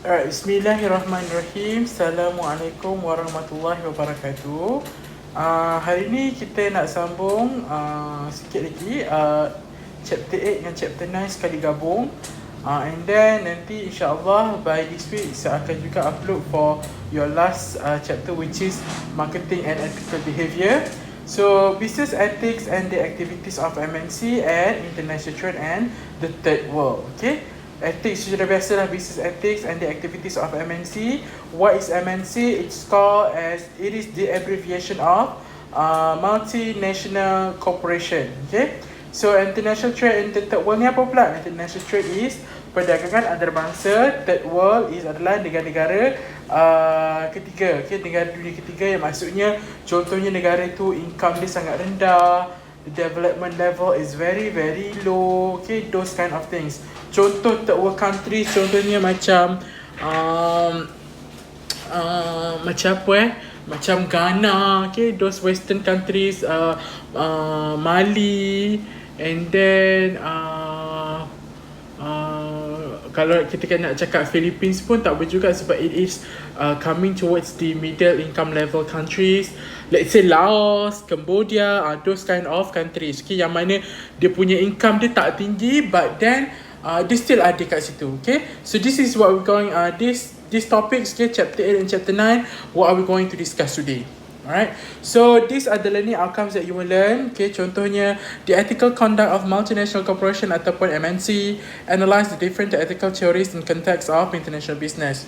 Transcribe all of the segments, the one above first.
Alright, bismillahirrahmanirrahim. Assalamualaikum warahmatullahi wabarakatuh. Hari ni kita nak sambung sikit lagi chapter 8 dengan chapter 9 sekali gabung. And then nanti insyaAllah by this week saya akan juga upload for your last chapter, which is marketing and ethical behaviour. So business ethics and the activities of MNC and international trade and the third world. Okay, ethics sudah biasa lah, business ethics and the activities of MNC. What is MNC? It's called as, it is the abbreviation of Multinational Corporation. Okay, so international trade and the third world ni apa pula? International trade is perdagangan antarabangsa, third world is adalah negara-negara ketiga. Okay, negara dunia ketiga yang maksudnya contohnya negara itu income dia sangat rendah, the development level is very low. Okay, those kind of things. Contoh third world countries, contohnya macam macam apa macam Ghana, okay, those western countries, Mali, and then kalau kita nak cakap Philippines pun tak boleh juga sebab it is coming towards the middle income level countries. Let's say Laos, Cambodia, those kind of countries, okay, yang mana dia punya income dia tak tinggi but then dia still ada kat situ. Okay, so this is what we're going these topics, okay, chapter 8 and chapter 9, what are we going to discuss today. Alright, so these are the learning outcomes that you will learn. Okay, contohnya the ethical conduct of multinational corporation ataupun MNC, analyze the different ethical theories in context of international business.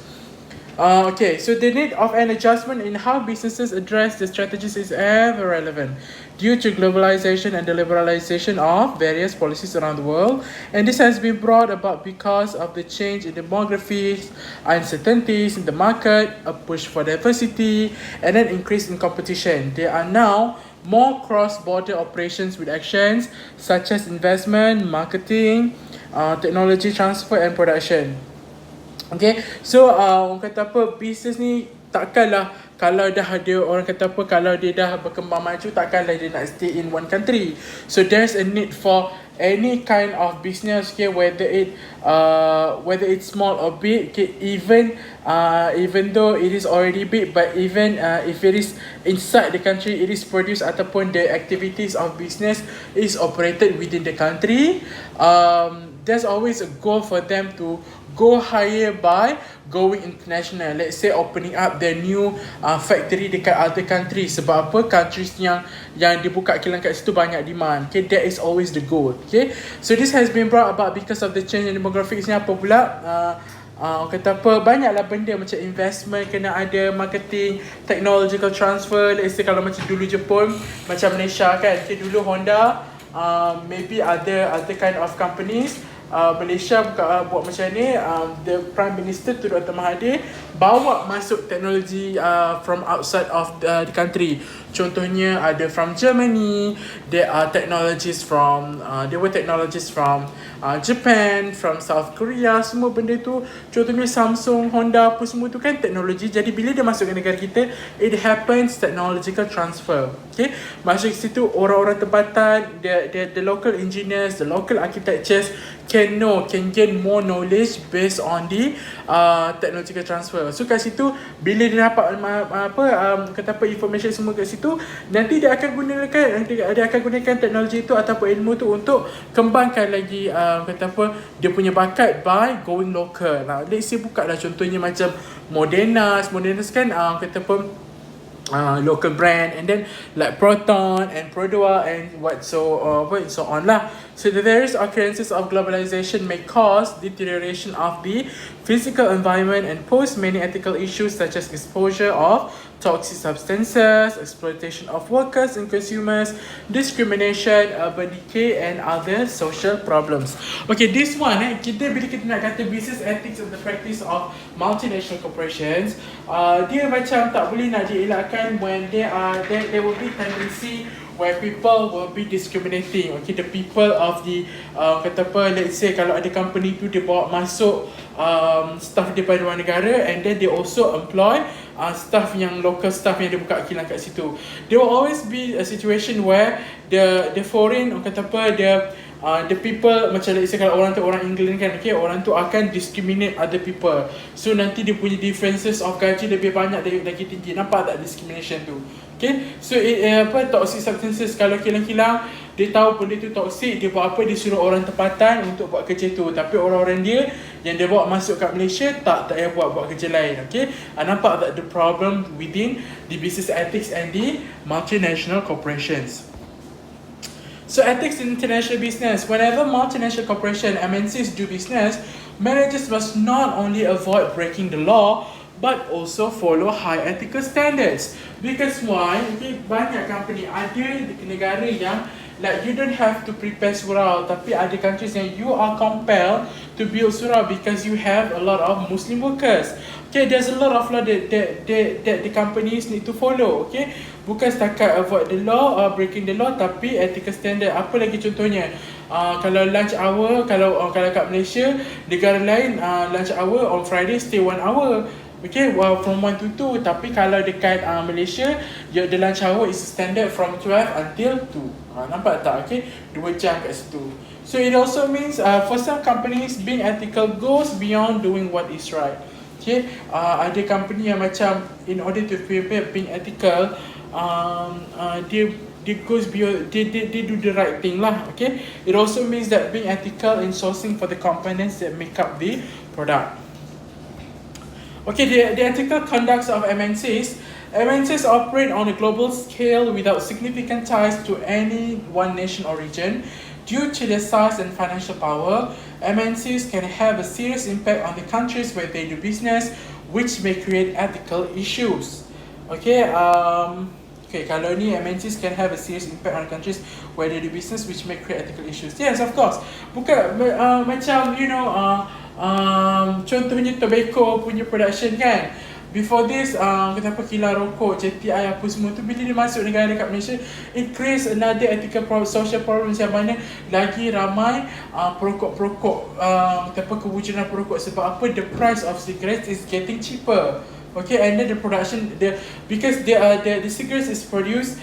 Okay, so the need of an adjustment in how businesses address the strategies is ever relevant due to globalization and the liberalization of various policies around the world, and this has been brought about because of the change in demographics, uncertainties in the market, a push for diversity, and an increase in competition. There are now more cross-border operations with actions such as investment, marketing, technology transfer and production. Okay, so orang kata apa, business ni takkanlah kalau dah ada, orang kata apa, kalau dia dah berkembang maju takkanlah dia nak stay in one country. So there's a need for any kind of business, okay, whether it's small or big, okay, even though it is already big, but even if it is inside the country, it is produced ataupun the activities of business is operated within the country, there's always a goal for them to go higher by going international. Let's say opening up their new factory dekat other countries. Sebab apa? Countries yang dibuka kilang kat situ banyak demand. Okay, that is always the goal. Okay, so this has been brought about because of the change in demographics ni. Apa pula? Kata apa, banyaklah benda macam investment kena ada, marketing, technological transfer. Let's say kalau macam dulu Jepun, macam Malaysia kan, okay, dulu Honda, maybe other kind of companies, Malaysia buat macam ni, the Prime Minister tu Dr. Mahathir bawa masuk teknologi from outside of the country. Contohnya ada from Germany, there were technologies from Japan, from South Korea, semua benda tu. Contohnya Samsung, Honda apa semua tu kan teknologi. Jadi bila dia masuk ke negara kita, it happens technological transfer. Okay, masuk ke situ orang-orang tempatan, the local engineers, the local architectures can gain more knowledge based on the technological transfer. So kat situ bila dia dapat information semua kat situ, nanti dia akan gunakan teknologi itu ataupun ilmu tu untuk kembangkan lagi dia punya bakat by going local. Let's say buka lah contohnya macam Modernas kan local brand, and then like Proton and Produa and so on lah. So the various occurrences of globalization may cause deterioration of the physical environment and pose many ethical issues such as exposure of toxic substances, exploitation of workers and consumers, discrimination, urban decay and other social problems. Okay, this one bila kita nak kata business ethics of the practice of multinational corporations, dia macam tak boleh nak dielakkan when there will be tendency where people will be discriminating. Okay, the people of the let's say kalau ada company tu dia bawa masuk staff daripada luar negara, and then they also employ local staff yang dia buka kilang kat situ. There will always be a situation where the foreign the people, macam let's say kalau orang tu orang England kan, okay, orang tu akan discriminate other people. So nanti dia punya differences of gaji lebih banyak dari lagi tinggi. Nampak tak discrimination tu? Okay, so toxic substances, kalau kilang-kilang dia tahu benda tu toxic, dia buat apa? Dia suruh orang tempatan untuk buat kerja tu. Tapi orang-orang dia yang dia bawa masuk kat Malaysia tak payah buat kerja lain. Okay, nampak tak the problem within the business ethics and the multinational corporations. So ethics in international business. Whenever multinational corporation MNCs do business, managers must not only avoid breaking the law, but also follow high ethical standards. Because why? Okay, banyak company, ada negara yang like you don't have to prepare surau, tapi ada countries yang you are compelled to build surau because you have a lot of Muslim workers. Okay, there's a lot of law that the companies need to follow. Okay, bukan setakat avoid the law or breaking the law, tapi ethical standard. Apa lagi contohnya? Kalau lunch hour, kalau kat Malaysia, negara lain lunch hour on Friday stay 1 hour. Okay, from 1 to 2. Tapi kalau dekat Malaysia, the lunch hour is standard from 12 until 2. Nampak tak? Okay, 2 jam kat situ. So it also means for some companies, being ethical goes beyond doing what is right. Okay, ada company yang macam in order to prepare being ethical, they goes beyond, they do the right thing lah. Okay, it also means that being ethical in sourcing for the components that make up the product. Okay, the ethical conducts of MNCs. MNCs operate on a global scale without significant ties to any one nation or region. Due to their size and financial power, MNCs can have a serious impact on the countries where they do business, which may create ethical issues. Okay, kalau ni MNCs can have a serious impact on countries where they do business, which may create ethical issues. Yes, of course. Bukan macam contohnya tobacco punya production kan. Before this, kenapa kilang rokok, JTI apa semua tu, bila dia masuk negara dekat Malaysia, it creates another ethical problem, social problem, macam mana lagi ramai perokok-perokok, kewujudan perokok. Sebab apa? The price of cigarettes is getting cheaper. Okay, and then the production, because the cigarettes is produced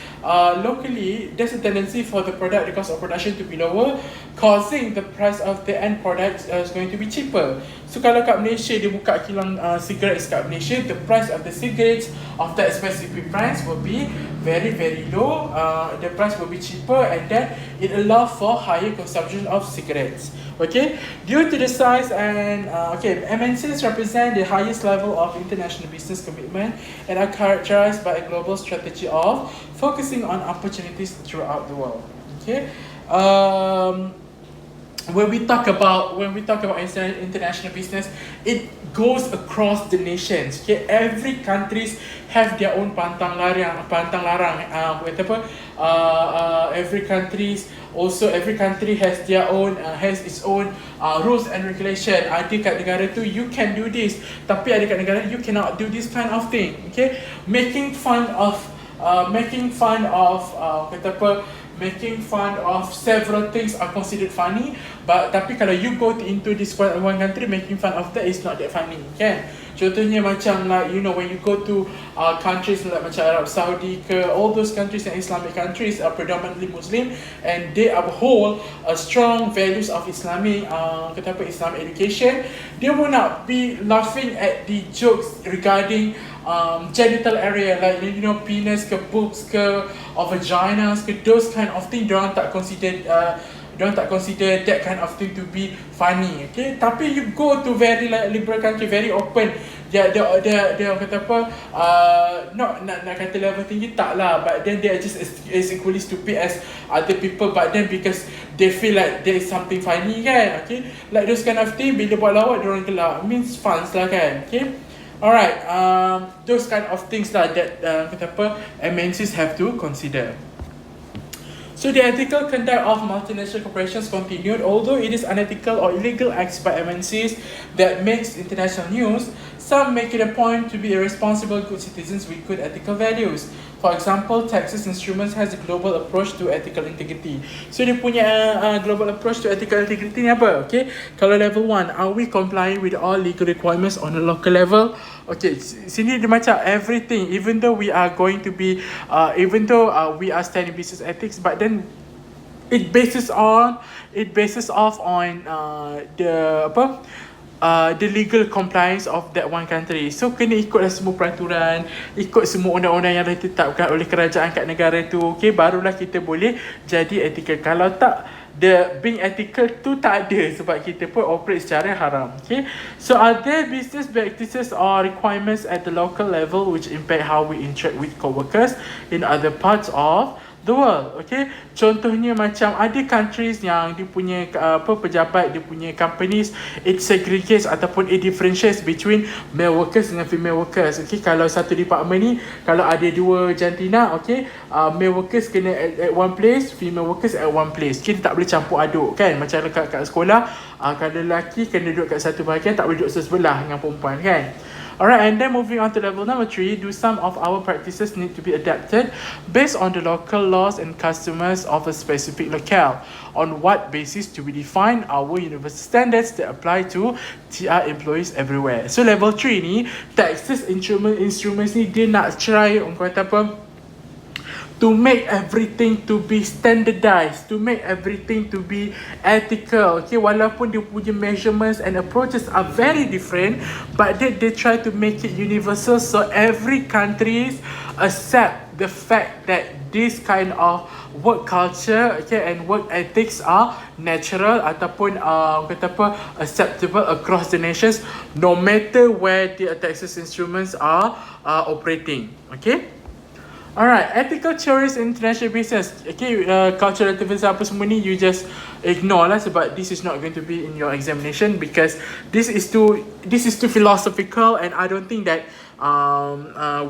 locally, there's a tendency for the cost of production to be lower, causing the price of the end product is going to be cheaper. So kalau kat Malaysia dia buka kilang cigarettes kat Malaysia, the price of the cigarettes of that specific brands will be very very low. The price will be cheaper, and then it allows for higher consumption of cigarettes. Okay, due to the size and MNCs represent the highest level of international business commitment and are characterized by a global strategy of focusing on opportunities throughout the world. Okay, when we talk about international business, it goes across the nations. Okay, every countries have their own pantang larang. Every country has their own has its own rules and regulation. Ada kat negara tu you can do this, tapi ada kat negara you cannot do this kind of thing. Okay, making fun of several things are considered funny, but tapi kalau you go into this one country, making fun of that is not that funny, kan? Contohnya macam like when you go to countries like macam Arab Saudi ke, all those countries and Islamic countries are predominantly Muslim, and they uphold a strong values of Islamic Islamic education. They will not be laughing at the jokes regarding genital area, like penis ke, boobs ke, or vaginas ke, those kind of thing. Diorang tak consider that kind of thing to be funny. Okay, tapi you go to very liberal country, very open, dia kata apa, not nak kata level tinggi tak lah, but then they are just as equally stupid as other people, but then because they feel like there is something funny, kan? Okay, like those kind of thing, bila buat lawak diorang gelak, means fun lah, kan? Okay, alright, those kind of things lah that MNCs have to consider. So the ethical conduct of multinational corporations continued, although it is unethical or illegal acts by MNCs that makes international news. Some make it a point to be irresponsible good citizens with good ethical values. For example, Texas Instruments has a global approach to ethical integrity. So dia punya global approach to ethical integrity ni apa? Okay, kalau level 1, are we complying with all legal requirements on a local level? Okay, sini dia macam everything, even though we are going to be, we are studying business ethics, but then it bases off on the legal compliance of that one country. So kena ikutlah semua peraturan, ikut semua undang-undang yang ditetapkan oleh kerajaan kat negara tu. Okay, barulah kita boleh jadi ethical. Kalau tak, the being ethical tu tak ada, sebab kita pun operate secara haram. Okay, so are there business practices or requirements at the local level which impact how we interact with co-workers in other parts of the world? Okay, contohnya macam ada countries yang dia punya pejabat, dia punya companies, it segregates ataupun it differentiates between male workers dengan female workers. Okay, kalau satu department ni, kalau ada dua jantina, okay, male workers kena at one place, female workers at one place. Kita tak boleh campur aduk kan, macam kat sekolah, kalau lelaki kena duduk kat satu bahagian, tak boleh duduk sebelah dengan perempuan kan. Alright, and then moving on to level number 3, do some of our practices need to be adapted based on the local laws and customers of a specific locale? On what basis do we define our universal standards that apply to TR employees everywhere? So level 3 ni, Texas Instruments ni dia nak try, orang kata apa, to make everything to be standardized, to make everything to be ethical. Okay, walaupun dia punya measurements and approaches are very different, but they try to make it universal, so every countries accept the fact that this kind of work culture, okay, and work ethics are natural ataupun kata apa, acceptable across the nations, no matter where the Texas Instruments are operating. Okay. Alright, ethical theories in international business. Okay, cultural relativism apa semua ni, you just ignore lah, sebab this is not going to be in your examination, because this is too philosophical, and I don't think that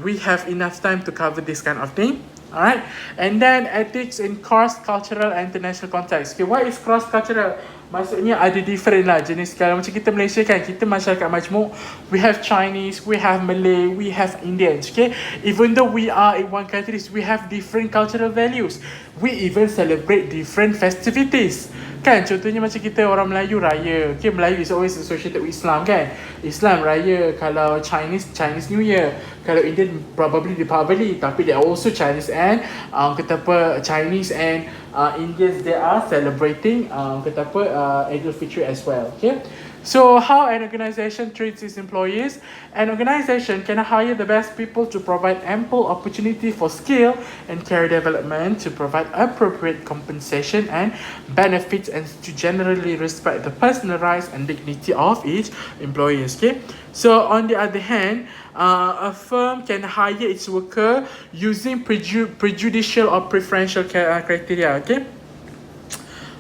we have enough time to cover this kind of thing. Alright, and then ethics in cross-cultural and international context. Okay, what is cross-cultural? Maksudnya ada different lah jenis. Kalau macam kita Malaysia kan, kita masyarakat majmuk, we have Chinese, we have Malay, we have Indians. Okay, even though we are in one country, we have different cultural values. We even celebrate different festivities. Kan, contohnya macam kita orang Melayu raya. Okay, Melayu is always associated with Islam kan. Islam raya, kalau Chinese New Year, kalau Indian probably Deepavali, tapi they are also Chinese and kata apa, Chinese and Indians, they are celebrating kata apa, Idul Fitri as well. Okay, so how an organization treats its employees? An organization can hire the best people to provide ample opportunity for skill and career development, to provide appropriate compensation and benefits, and to generally respect the personal rights and dignity of each employee. Okay, so on the other hand, a firm can hire its worker using prejudicial or preferential criteria. Okay,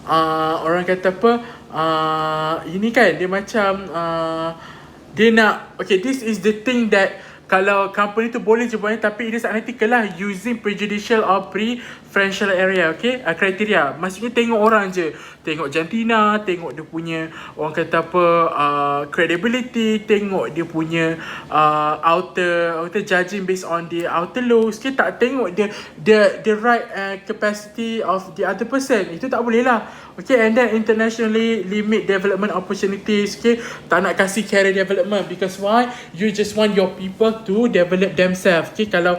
orang kata apa, ini kan dia macam dia nak, okay, this is the thing that kalau company tu boleh je buat, tapi it is unethical lah, using prejudicial or preferential area, okay, criteria. Maksudnya tengok orang je, tengok jantina, tengok dia punya, orang kata apa, credibility, tengok dia punya outer judging based on the outer looks. Okay, tak tengok the right capacity of the other person. Itu tak boleh lah. Okay, and then internationally limit development opportunities. Okay, tak nak kasih career development, because why? You just want your people to develop themselves. Okay, kalau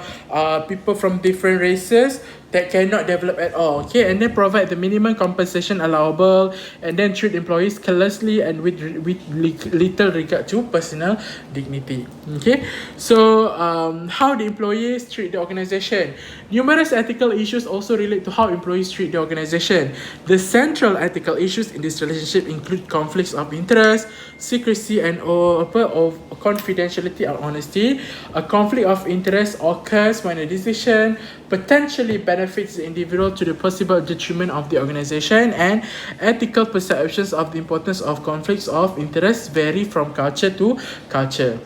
people from different races that cannot develop at all. Okay, and then provide the minimum compensation allowable, and then treat employees carelessly and with little regard to personal dignity. Okay, so how the employees treat the organization. Numerous ethical issues also relate to how employees treat the organization. The central ethical issues in this relationship include conflicts of interest, secrecy and of confidentiality or honesty. A conflict of interest occurs when a decision potentially benefits the individual to the possible detriment of the organization, and ethical perceptions of the importance of conflicts of interest vary from culture to culture.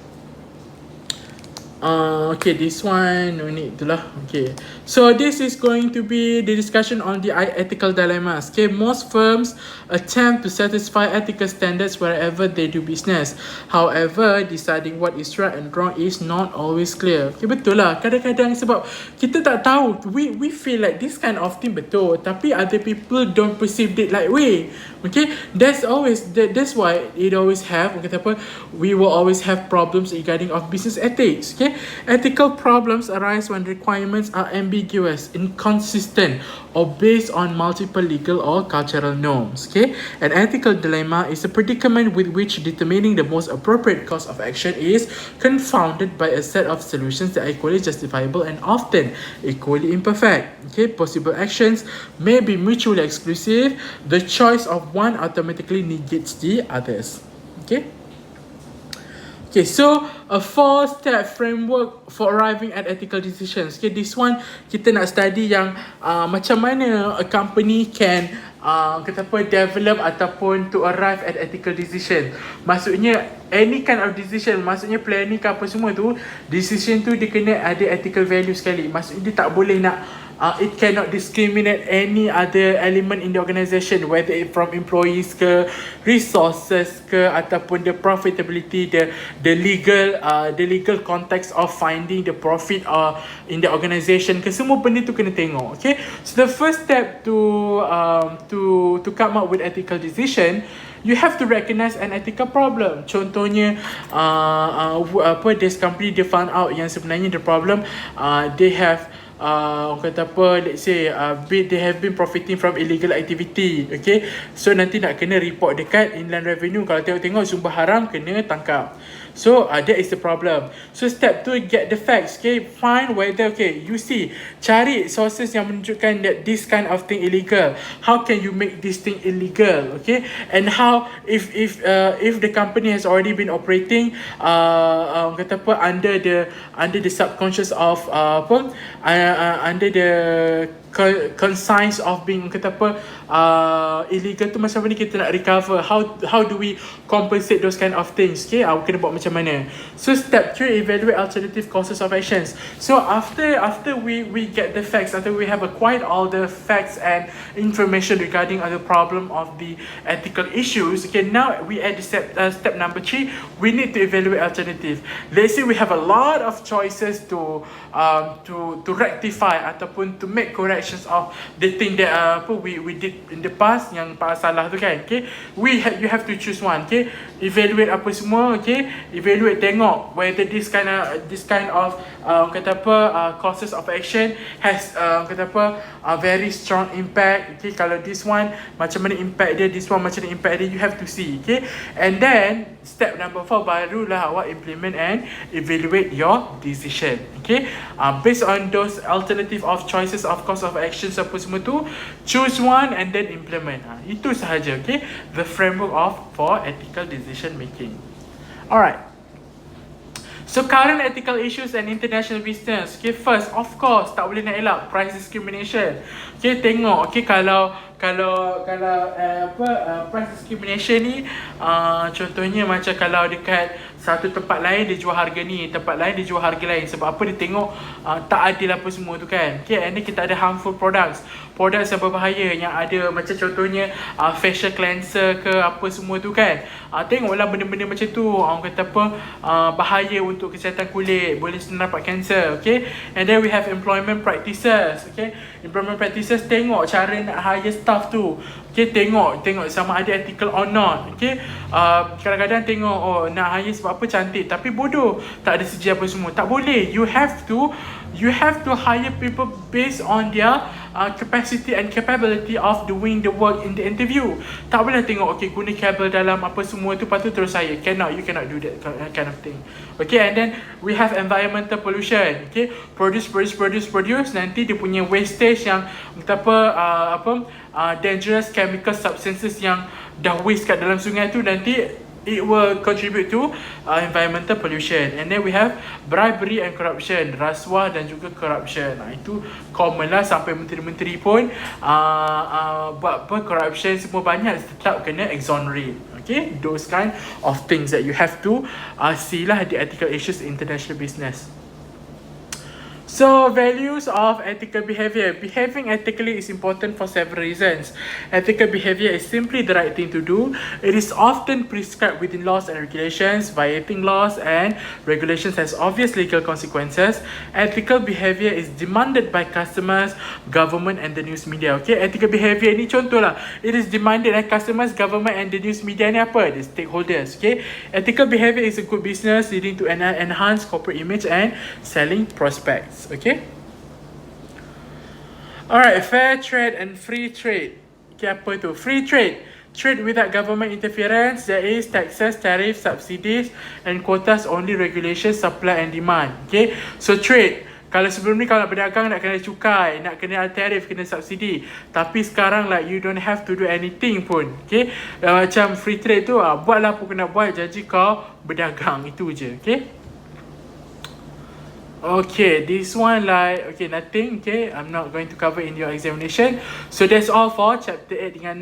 Okay, this one no need to lah. Okay, so this is going to be the discussion on the ethical dilemmas. Okay, most firms attempt to satisfy ethical standards wherever they do business. However, deciding what is right and wrong is not always clear. Okay, betul lah. Kadang-kadang sebab kita tak tahu, we feel like this kind of thing betul, tapi other people don't perceive it like way. Okay, that's why it always have, kata apa, we will always have problems regarding of business ethics. Okay, Ethical problems arise when requirements are ambiguous, inconsistent, or based on multiple legal or cultural norms. Okay, an ethical dilemma is a predicament with which determining the most appropriate course of action is confounded by a set of solutions that are equally justifiable and often equally imperfect. Okay, possible actions may be mutually exclusive. The choice of one automatically negates the others. Okay. Okay, so a 4-step framework for arriving at ethical decisions. Okay, this one kita nak study yang macam mana a company can kata apa, develop ataupun to arrive at ethical decision. Maksudnya any kind of decision, maksudnya planning ke apa semua tu, decision tu dia kena ada ethical value sekali. Maksudnya dia tak boleh nak it cannot discriminate any other element in the organisation, whether it from employees ke, resources ke, ataupun the profitability, the legal context of finding the profit in the organisation ke, semua benda tu kena tengok. Okay, so the first step to come up with ethical decision, you have to recognize an ethical problem. Contohnya this company they found out yang sebenarnya the problem they have kata apa, let's say they have been profiting from illegal activity. Okay, so nanti nak kena report dekat Inland Revenue. Kalau tengok sumber haram, kena tangkap. So that is the problem. So step 2, get the facts. Okay, find whether, okay, you see, cari sources yang menunjukkan that this kind of thing illegal. How can you make this thing illegal? Okay, and how if the company has already been operating kata apa, under the subconscious of under the conscience of being kata apa illegal tu, macam mana kita nak recover, how do we compensate those kind of things. Okay, kena buat macam mana. So step 3, evaluate alternative courses of actions. So after we get the facts, after we have acquired all the facts and information regarding the problem of the ethical issues, okay, now we add step number 3, we need to evaluate alternative. Let's say we have a lot of choices to rectify ataupun to make corrections of the thing that we did in the past yang salah tu kan. Okay, you have to choose one. Okay, evaluate apa semua. Okay, evaluate, tengok whether this kind of kata apa courses of action has kata apa very strong impact. Okay, kalau this one macam mana impact dia, this one macam mana impact dia, you have to see. Okay, and then step number 4, barulah awak implement and evaluate your decision. Okay, based on those alternative of choices of course of actions apa semua tu, choose one and then implement. Itu sahaja. Okay, the framework for ethical decision making. Alright, so current ethical issues and international business. Okay, first, of course, tak boleh nak elak price discrimination. Okay, tengok. Okay, kalau price discrimination ni contohnya macam kalau dekat satu tempat lain dia jual harga ni, tempat lain dia jual harga lain. Sebab apa? Dia tengok tak adil apa semua tu kan. Okay, and then kita ada harmful products yang berbahaya, yang ada macam contohnya facial cleanser ke apa semua tu kan. Tengoklah benda-benda macam tu, orang kata apa, bahaya untuk kesihatan kulit, boleh senang dapat kanser. Okay, and then we have employment practices. Okay, employment practices, tengok cara nak hire staff tu. Okay, tengok sama ada ethical or not. Okay, kadang-kadang tengok nak hire sebab apa, cantik, tapi bodoh, tak ada segi apa semua. Tak boleh. You have to hire people based on their capacity and capability of doing the work in the interview. Tak boleh tengok okay guna kabel dalam apa semua tu, lepas tu terus hire. You cannot do that kind of thing. Okay, and then we have environmental pollution. Okay, produce, nanti dia punya wastage yang dangerous chemical substances yang dah waste kat dalam sungai tu, nanti it will contribute to environmental pollution. And then we have bribery and corruption, rasuah dan juga corruption. Itu common lah, sampai menteri-menteri pun buat corruption semua banyak, tetap kena exonerate. Okay, those kind of things that you have to see lah, the ethical issues in international business. So, values of ethical behavior. Behaving ethically is important for several reasons. Ethical behavior is simply the right thing to do. It is often prescribed within laws and regulations. Violating laws and regulations has obvious legal consequences. Ethical behavior is demanded by customers, government and the news media. Okay, ethical behavior ni contoh lah. It is demanded by customers, government and the news media ni apa? The stakeholders. Okay, ethical behavior is a good business leading to an enhanced corporate image and selling prospects. Okay. Alright, fair trade and free trade. Okay, apa tu? Free trade. Trade without government interference. There is taxes, tariffs, subsidies and quotas only regulations, supply and demand. Okay. So trade. Kalau sebelum ni kalau nak berdagang nak kena cukai, nak kena tarif, kena subsidi. Tapi sekarang like you don't have to do anything pun. Okay. Macam free trade tu, buatlah apa kena buat, janji kau berdagang. Itu je. Okay. Okay, this one like, okay, nothing. Okay, I'm not going to cover in your examination. So that's all for chapter 8 dengan 6.